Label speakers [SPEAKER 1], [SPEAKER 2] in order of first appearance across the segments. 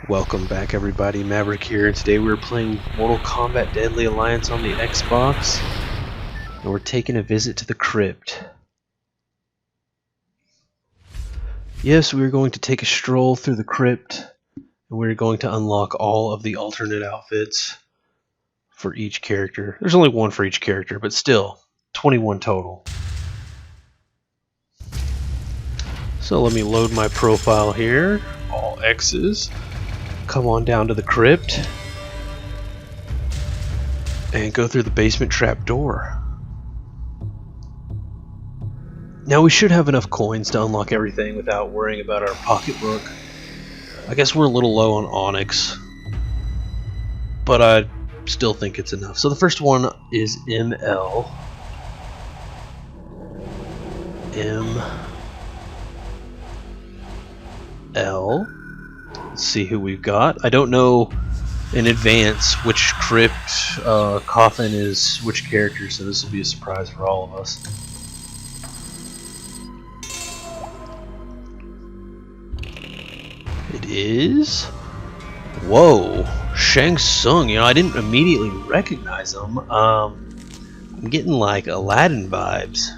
[SPEAKER 1] Welcome back everybody, Maverick here, and today we're playing Mortal Kombat Deadly Alliance on the Xbox, and we're taking a visit to the crypt. Yes, we're going to take a stroll through the crypt, and we're going to unlock all of the alternate outfits for each character. There's only one for each character, but still, 21 total. So let me load my profile here, all X's. Come on down to the crypt and go through the basement trap door. Now we should have enough coins to unlock everything without worrying about our pocketbook. I guess we're a little low on onyx, but I still think it's enough. So the first one is ML. ML. Let's see who we've got. I don't know in advance which crypt coffin is which character, so this will be a surprise for all of us. It is... Whoa! Shang Tsung. You know, I didn't immediately recognize him. I'm getting like Aladdin vibes.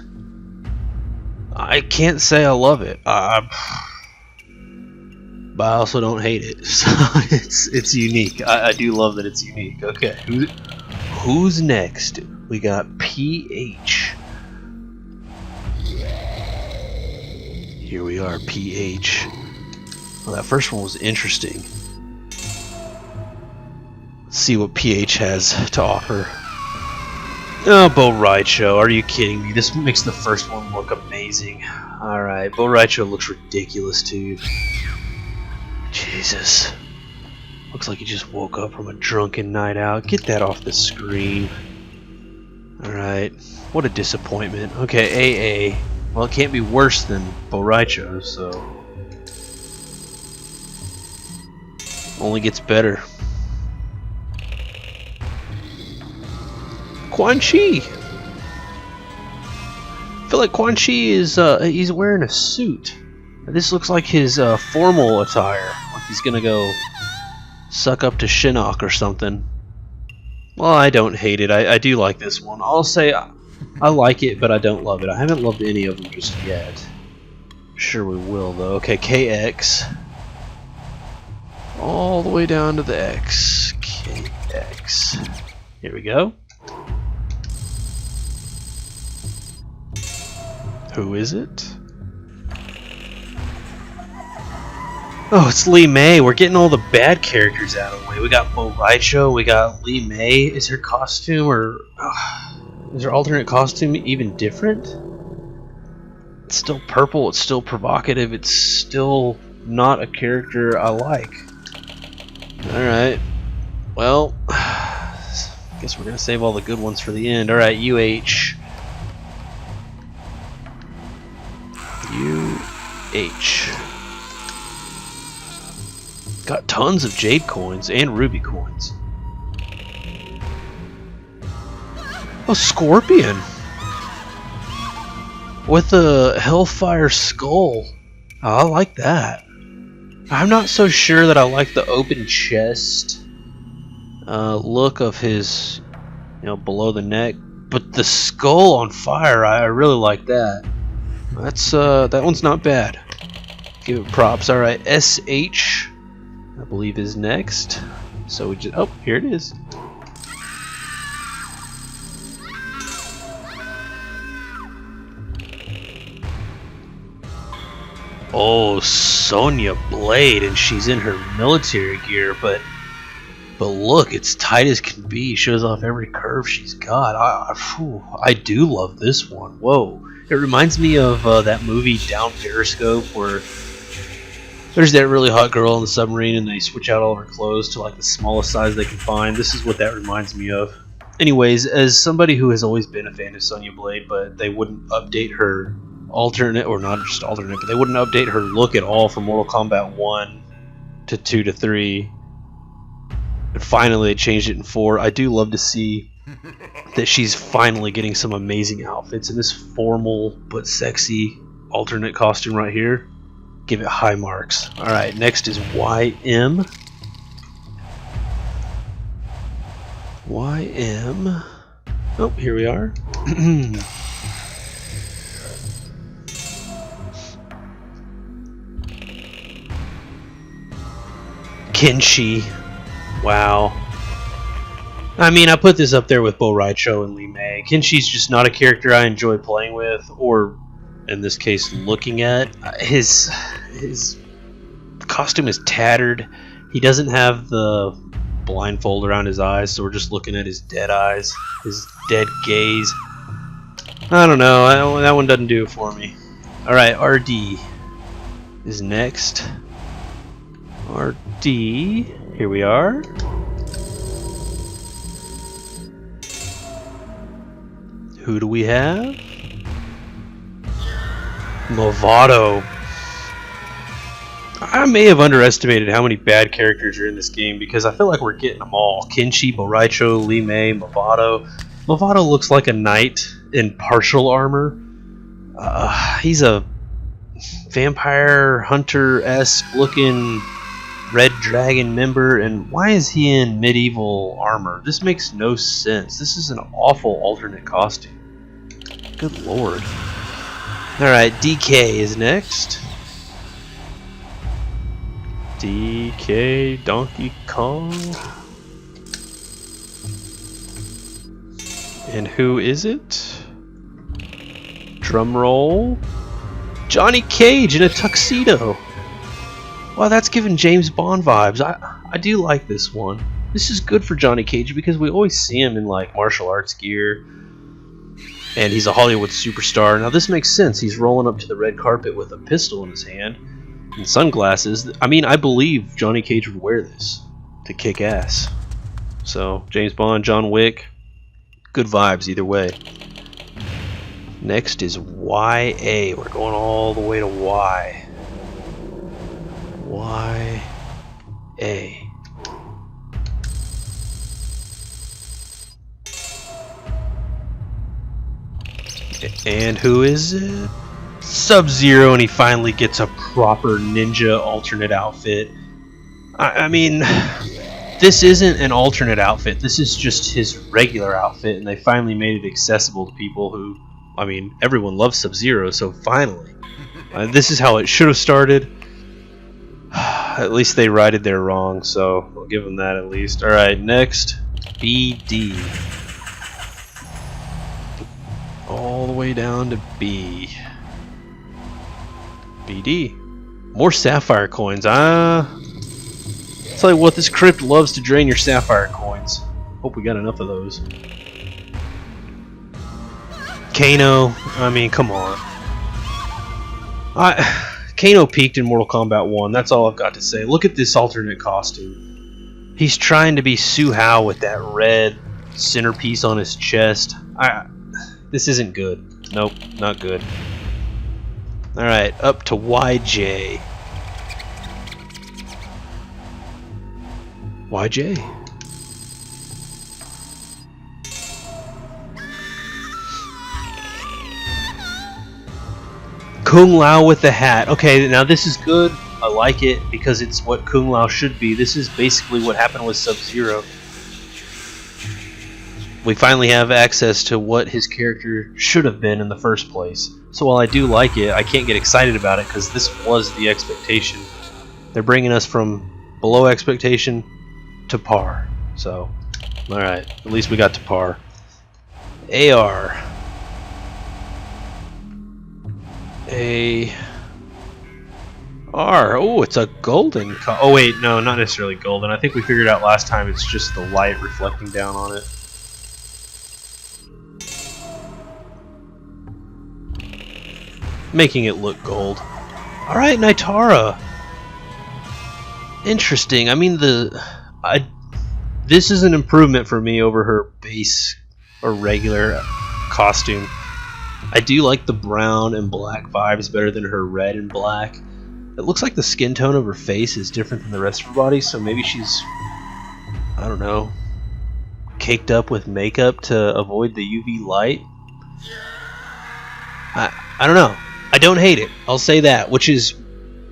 [SPEAKER 1] I can't say I love it. But I also don't hate it, so it's unique. I do love that it's unique. Okay, who's next? We got PH. Here we are, PH. Well, that first one was interesting. Let's see what PH has to offer. Oh, Bo Raicho, are you kidding me? This makes the first one look amazing. Alright, Bo Raicho looks ridiculous too. Jesus. Looks like he just woke up from a drunken night out. Get that off the screen. Alright. What a disappointment. Okay, AA. Well, it can't be worse than Bo Raicho, so... Only gets better. Quan Chi! I feel like Quan Chi is, he's wearing a suit. This looks like his formal attire, like he's gonna go suck up to Shinnok or something. Well, I don't hate it. I do like this one. I'll say I like it, but I don't love it. I haven't loved any of them just yet. Sure we will, though. Okay, KX. All the way down to the X. KX. Here we go. Who is it? Oh, it's Li Mei. We're getting all the bad characters out of the way. We got Bo Raicho, we got Li Mei. Is her costume or... is her alternate costume even different? It's still purple, it's still provocative, it's still not a character I like. Alright. Well, I guess we're going to save all the good ones for the end. Alright, UH. UH. Got tons of jade coins and ruby coins. Oh, Scorpion! With a Hellfire skull. Oh, I like that. I'm not so sure that I like the open chest look of his, you know, below the neck. But the skull on fire, I really like that. That's that one's not bad. Give it props. Alright, SH. I believe is next. So we just... Oh, here it is. Oh, Sonya Blade, and she's in her military gear, but look, it's tight as can be. Shows off every curve she's got. I do love this one. Whoa. It reminds me of that movie Down Periscope where there's that really hot girl on the submarine and they switch out all of her clothes to like the smallest size they can find. This is what that reminds me of. Anyways, as somebody who has always been a fan of Sonya Blade, but they wouldn't update her alternate, or not just alternate, but they wouldn't update her look at all from Mortal Kombat 1 to 2 to 3. And finally they changed it in 4. I do love to see that she's finally getting some amazing outfits in this formal but sexy alternate costume right here. Give it high marks. Alright, next is YM. YM. Oh, here we are. Kenshi. Wow. I mean, I put this up there with Bo Raicho and Lee Mei. Kenshi's just not a character I enjoy playing with, or in this case, looking at. His costume is tattered. He doesn't have the blindfold around his eyes, so we're just looking at his dead eyes, his dead gaze. I don't know, that one doesn't do it for me. Alright, RD is next. RD, here we are. Who do we have? Mavado. I may have underestimated how many bad characters are in this game because I feel like we're getting them all. Kenshi, Bo Raicho, Lee Mei, Mavado. Mavado looks like a knight in partial armor. He's a vampire hunter-esque looking red dragon member, and why is he in medieval armor? This makes no sense. This is an awful alternate costume. Good lord. Alright, DK is next. DK Donkey Kong. And who is it? Drum roll. Johnny Cage in a tuxedo. Wow, that's giving James Bond vibes. I do like this one. This is good for Johnny Cage because we always see him in like martial arts gear. And he's a Hollywood superstar. Now this makes sense. He's rolling up to the red carpet with a pistol in his hand and sunglasses. I mean, I believe Johnny Cage would wear this to kick ass. So, James Bond, John Wick, good vibes either way. Next is YA. We're going all the way to Y. YA. And who is it? Sub-Zero, and he finally gets a proper ninja alternate outfit. I mean, this isn't an alternate outfit. This is just his regular outfit, and they finally made it accessible to people who, I mean, everyone loves Sub-Zero, so finally. This is how it should have started. At least they righted their wrong, so I'll give them that at least. Alright, next, BD. All the way down to B. BD. More sapphire coins. Tell you what, this crypt loves to drain your sapphire coins. Hope we got enough of those. Kano. I mean, come on. Kano peaked in Mortal Kombat 1. That's all I've got to say. Look at this alternate costume. He's trying to be Hsu Hao with that red centerpiece on his chest. This isn't good. Nope, not good. Alright, up to YJ. YJ. Kung Lao with the hat. Okay, now this is good. I like it because it's what Kung Lao should be. This is basically what happened with Sub-Zero. We finally have access to what his character should have been in the first place. So while I do like it, I can't get excited about it because this was the expectation. They're bringing us from below expectation to par. So, alright, at least we got to par. AR. AR. Oh, it's a golden. Oh wait, no, not necessarily golden. I think we figured out last time it's just the light reflecting down on it. Making it look gold. Alright, Nitara. Interesting. I mean, this is an improvement for me over her base or regular costume. I do like the brown and black vibes better than her red and black. It looks like the skin tone of her face is different than the rest of her body, so maybe she's, I don't know, caked up with makeup to avoid the UV light. I don't know. I don't hate it. I'll say that, which is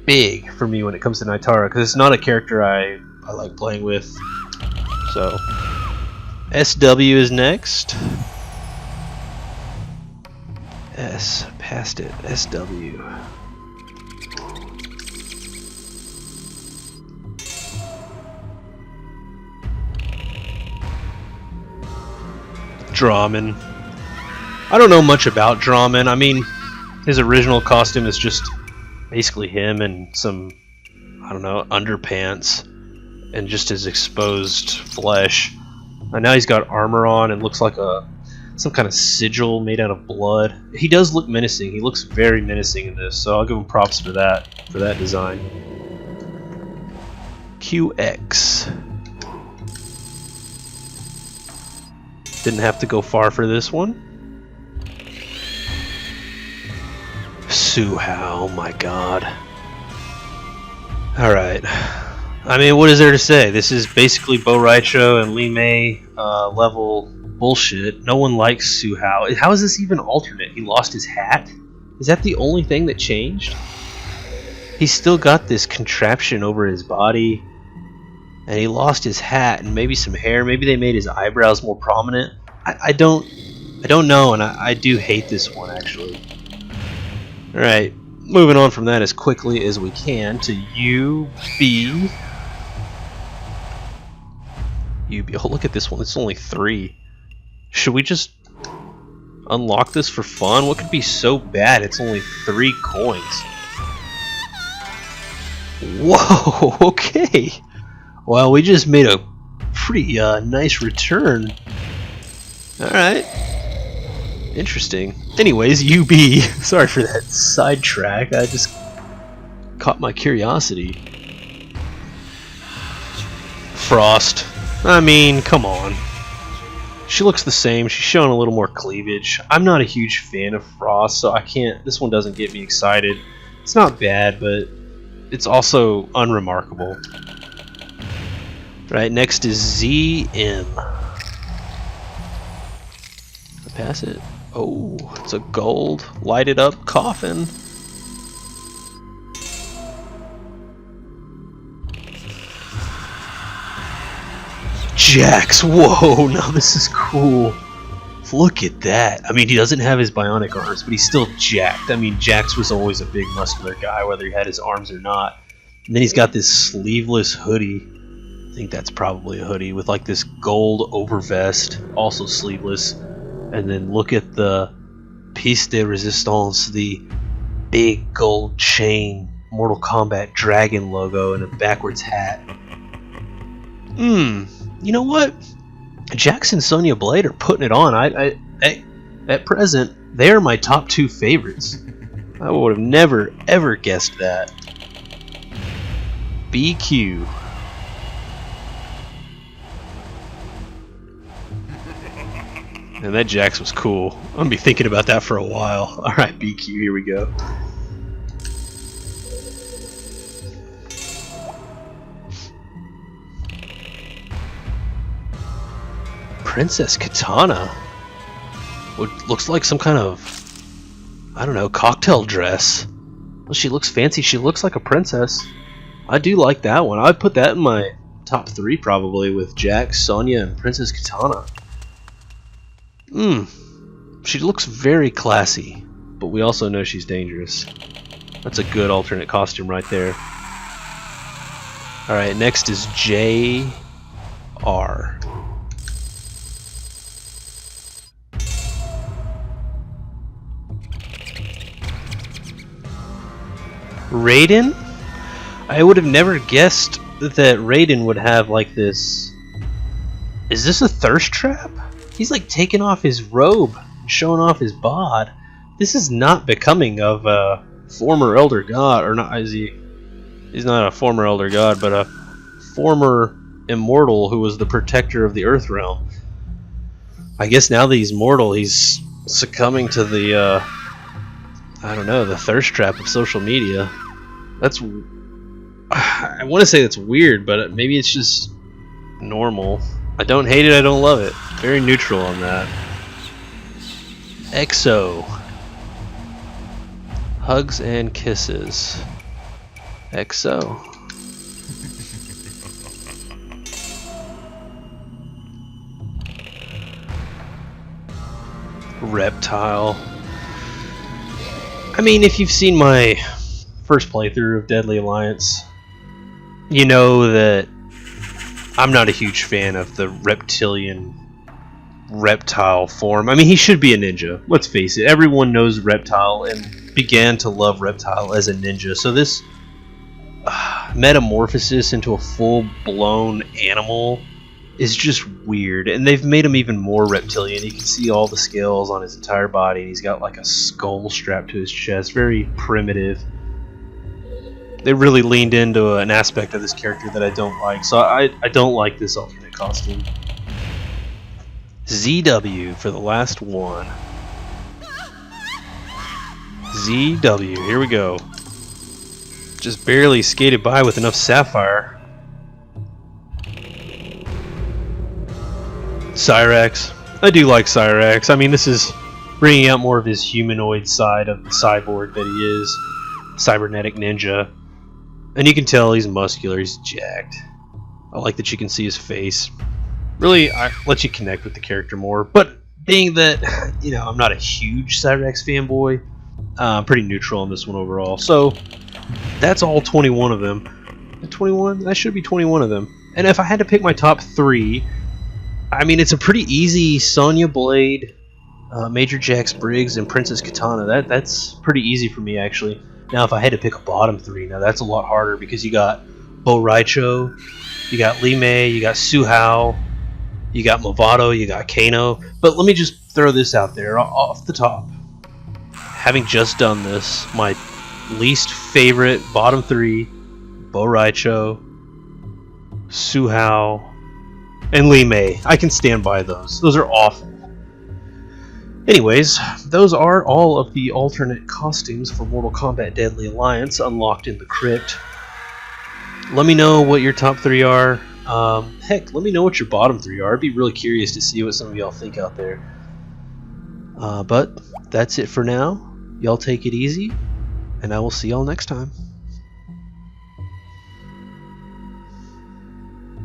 [SPEAKER 1] big for me when it comes to Nitara, because it's not a character I like playing with. So, SW is next. S, past it. SW. Drahmin. I don't know much about Drahmin. I mean, his original costume is just basically him and some, I don't know, underpants and just his exposed flesh. And now he's got armor on and looks like some kind of sigil made out of blood. He does look menacing. He looks very menacing in this, so I'll give him props for that design. QX. Didn't have to go far for this one. Hsu Hao, oh my god. Alright. I mean, what is there to say? This is basically Bo Raicho and Li Mei level bullshit. No one likes Hsu Hao. How is this even alternate? He lost his hat? Is that the only thing that changed? He's still got this contraption over his body. And he lost his hat and maybe some hair. Maybe they made his eyebrows more prominent. I don't know, and I do hate this one, actually. Alright, moving on from that as quickly as we can to UB. UB. Oh, look at this one. It's only 3. Should we just unlock this for fun? What could be so bad? It's only 3 coins. Whoa, okay. Well, we just made a pretty nice return. Alright. Interesting. Anyways, UB. Sorry for that sidetrack. I just caught my curiosity. Frost. I mean, come on. She looks the same. She's showing a little more cleavage. I'm not a huge fan of Frost, so I can't. This one doesn't get me excited. It's not bad, but it's also unremarkable. Right, next is ZM. Pass it. Oh, it's a gold lighted up coffin. Jax, whoa, now this is cool. Look at that. I mean, he doesn't have his bionic arms, but he's still jacked. I mean, Jax was always a big muscular guy, whether he had his arms or not. And then he's got this sleeveless hoodie. I think that's probably a hoodie with like this gold overvest, also sleeveless. And then look at the piece de resistance, the big gold chain, Mortal Kombat Dragon logo, and a backwards hat. You know what? Jax and Sonya Blade are putting it on. At present, they are my top 2 favorites. I would have never, ever guessed that. BQ. And that Jax was cool. I'm gonna be thinking about that for a while. Alright, BQ, here we go. Princess Kitana. What looks like some kind of, I don't know, cocktail dress. Well, she looks fancy. She looks like a princess. I do like that one. I'd put that in my top 3 probably, with Jax, Sonya, and Princess Kitana. She looks very classy, but we also know she's dangerous. That's a good alternate costume right there. Alright, next is JR. Raiden? I would have never guessed that Raiden would have like this. Is this a thirst trap? He's like taking off his robe and showing off his bod. This is not becoming of a former elder god, or not? Is he? He's not a former elder god, but a former immortal who was the protector of the Earth realm. I guess now that he's mortal, he's succumbing to the I don't know, the thirst trap of social media. That's, I want to say that's weird, but maybe it's just normal. I don't hate it, I don't love it. Very neutral on that. EXO. Hugs and kisses. EXO. Reptile. I mean, if you've seen my first playthrough of Deadly Alliance, you know that I'm not a huge fan of the reptilian reptile form. I mean, he should be a ninja. Let's face it. Everyone knows Reptile and began to love Reptile as a ninja. So this metamorphosis into a full-blown animal is just weird. And they've made him even more reptilian. You can see all the scales on his entire body. And he's got like a skull strapped to his chest. Very primitive. They really leaned into an aspect of this character that I don't like. So I don't like this alternate costume. ZW for the last one. ZW, here we go. Just barely skated by with enough sapphire. Cyrax. I do like Cyrax. I mean, this is bringing out more of his humanoid side of the cyborg that he is. Cybernetic ninja. And you can tell he's muscular, he's jacked. I like that you can see his face. Really, I let you connect with the character more. But being that, you know, I'm not a huge Cyrax fanboy, I'm pretty neutral on this one overall. So, that's all 21 of them. 21? That should be 21 of them. And if I had to pick my top 3, I mean, it's a pretty easy Sonya Blade, Major Jax Briggs, and Princess Kitana. That's pretty easy for me, actually. Now, if I had to pick a bottom 3, now that's a lot harder because you got Bo Raicho, you got Li Mei, you got Hsu Hao, you got Mavado, you got Kano. But let me just throw this out there off the top. Having just done this, my least favorite bottom 3, Bo Raicho, Hsu Hao, and Li Mei. I can stand by those. Those are awful. Anyways, those are all of the alternate costumes for Mortal Kombat Deadly Alliance unlocked in the Krypt. Let me know what your top 3 are. Heck, let me know what your bottom 3 are. I'd be really curious to see what some of y'all think out there. But that's it for now. Y'all take it easy, and I will see y'all next time.